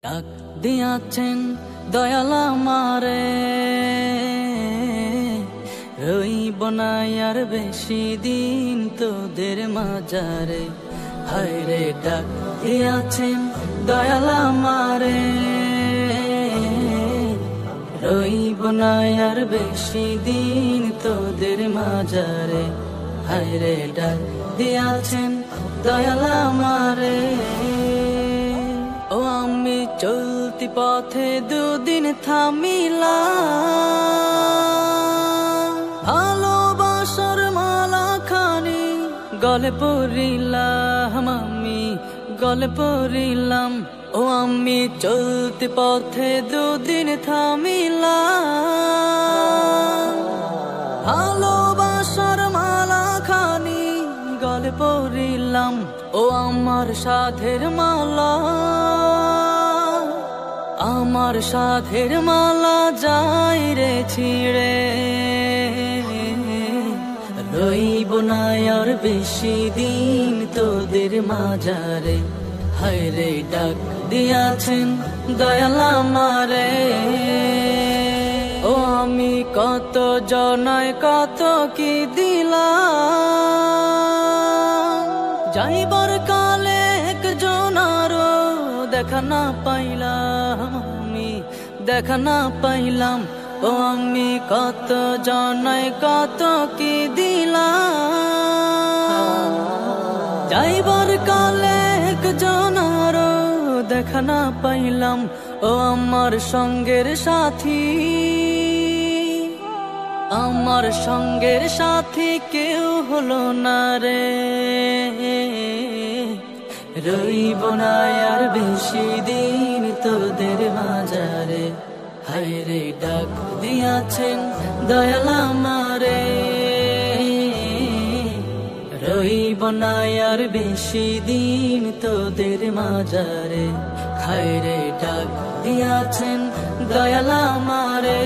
ডাক দিয়াছেন দয়াল আমারে, রইব না আর বেশি দিন তোদের মাঝারে। হায়রে ডাক দিয়াছেন দয়াল আমারে, রইব না আর বেশি দিন তোদের মাঝারে। হায়রে ডাক দিয়াছেন দয়াল আমারে। ও আমি চলতি পথে দুদিন থামিলাম, ভালোবাসার মালা খানি গলে পড়িলাম, আমি গলে পড়িলাম। ও আমি চলতি পথে দুদিন থামিলাম, ভালোবাসার মালা খানি গলে পড়িলাম। ও আমার সাধের মালা, আমার সাধের মালা যাই রে ছিড়ে, রইব না আর বেশি দিন তোদের মাঝারে। হায়রে ডাক দিয়াছেন দয়াল আমারে। ও আমি কত জনায় কত কি দিলাম, যাইবার কালে একজন আরো দেখা না পাইলাম, আমি দেখা না পাইলাম। ও আমি কত জনায় কত কি দিলাম, যাইবার কালে একজন আরো দেখা না পাইলাম। ও আমার সঙ্গের সাথী, আমার সঙ্গের সাথী কেউ হলো না রে, রইব না আর বেশি দিন তোদের মাঝারে। হায়রে ডাক দিয়াছেন দয়াল আমারে, রইব না আর বেশি দিন তোদের মাঝারে। হায়রে ডাক দিয়াছেন দয়াল আমারে।